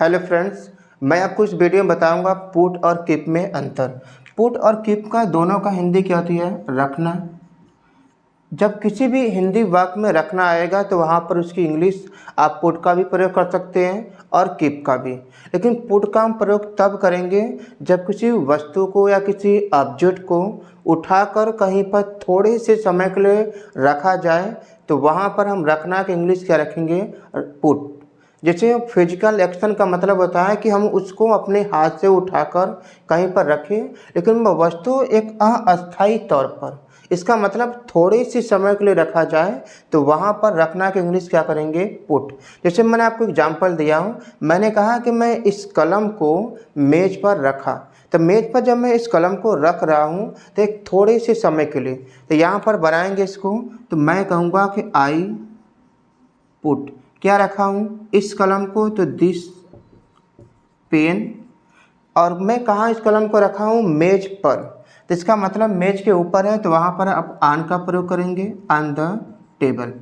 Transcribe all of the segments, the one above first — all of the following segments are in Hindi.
हेलो फ्रेंड्स, मैं आपको इस वीडियो में बताऊंगा पुट और कीप में अंतर। पुट और कीप का दोनों का हिंदी क्या होती है? रखना। जब किसी भी हिंदी वाक्य में रखना आएगा तो वहाँ पर उसकी इंग्लिश आप पुट का भी प्रयोग कर सकते हैं और कीप का भी। लेकिन पुट का हम प्रयोग तब करेंगे जब किसी वस्तु को या किसी ऑब्जेक्ट को उठाकर कहीं पर थोड़े से समय के लिए रखा जाए, तो वहाँ पर हम रखना की इंग्लिश क्या रखेंगे? पुट। जैसे फिजिकल एक्शन का मतलब होता है कि हम उसको अपने हाथ से उठाकर कहीं पर रखें, लेकिन वह वस्तु एक अस्थायी तौर पर, इसका मतलब थोड़े से समय के लिए रखा जाए, तो वहाँ पर रखना की इंग्लिश क्या करेंगे? पुट। जैसे मैंने आपको एग्जांपल दिया हूँ, मैंने कहा कि मैं इस कलम को मेज पर रखा, तो मेज पर जब मैं इस कलम को रख रहा हूँ तो एक थोड़े से समय के लिए, तो यहाँ पर बनाएंगे इसको, तो मैं कहूँगा कि आई पुट क्या रखा हूँ? इस कलम को, तो दिस पेन। और मैं कहाँ इस कलम को रखा हूँ? मेज पर, तो इसका मतलब मेज के ऊपर है, तो वहाँ पर आप ऑन का प्रयोग करेंगे, ऑन द टेबल,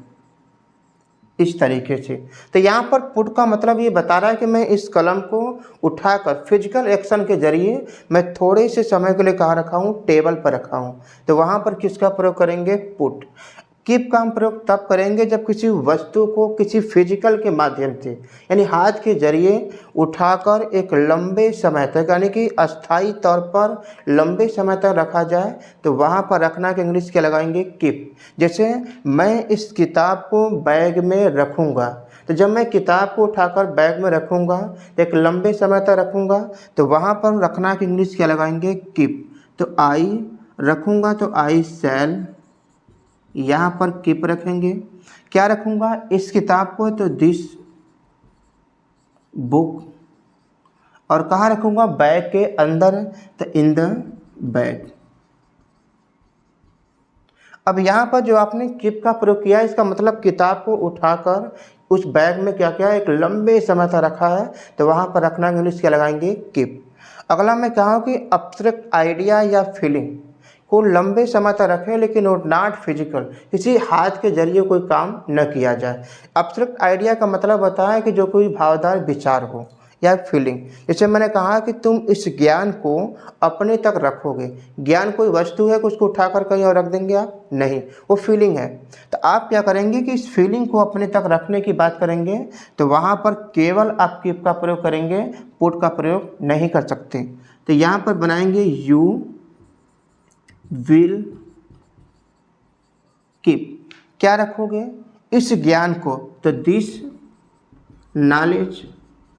इस तरीके से। तो यहाँ पर पुट का मतलब ये बता रहा है कि मैं इस कलम को उठाकर फिजिकल एक्शन के जरिए मैं थोड़े से समय के लिए कहाँ रखा हूँ? टेबल पर रखा हूँ, तो वहाँ पर किसका प्रयोग करेंगे? पुट। कीप का हम प्रयोग तब करेंगे जब किसी वस्तु को किसी फिजिकल के माध्यम से, यानी हाथ के जरिए उठाकर एक लंबे समय तक, यानी कि अस्थायी तौर पर लंबे समय तक रखा जाए, तो वहाँ पर रखना के इंग्लिश क्या लगाएंगे? कीप। जैसे मैं इस किताब को बैग में रखूँगा, तो जब मैं किताब को उठाकर बैग में रखूँगा, एक लंबे समय तक रखूँगा, तो वहाँ पर रखना की इंग्लिश क्या लगाएंगे? कीप। तो आई रखूँगा, तो आई शैल, यहाँ पर कीप रखेंगे। क्या रखूँगा? इस किताब को, तो दिस बुक। और कहाँ रखूँगा? बैग के अंदर, तो इन द बैग। अब यहाँ पर जो आपने कीप का प्रयोग किया है, इसका मतलब किताब को उठाकर उस बैग में क्या किया? एक लंबे समय तक रखा है, तो वहाँ पर रखना इंग्लिश क्या लगाएंगे? कीप। अगला मैं कहूँ कि एब्स्ट्रैक्ट आइडिया या फीलिंग को लंबे समय तक रखें, लेकिन नॉट फिजिकल, किसी हाथ के जरिए कोई काम न किया जाए। एब्स्ट्रैक्ट आइडिया का मतलब होता है कि जो कोई भावदार विचार हो या फीलिंग। जैसे मैंने कहा कि तुम इस ज्ञान को अपने तक रखोगे। ज्ञान कोई वस्तु है कि उसको उठाकर कहीं और रख देंगे आप? नहीं, वो फीलिंग है। तो आप क्या करेंगे कि इस फीलिंग को अपने तक रखने की बात करेंगे, तो वहाँ पर केवल आप कीप का प्रयोग करेंगे, पुट का प्रयोग नहीं कर सकते। तो यहाँ पर बनाएंगे यू विल कीप। क्या रखोगे? इस ज्ञान को, तो दिस नॉलेज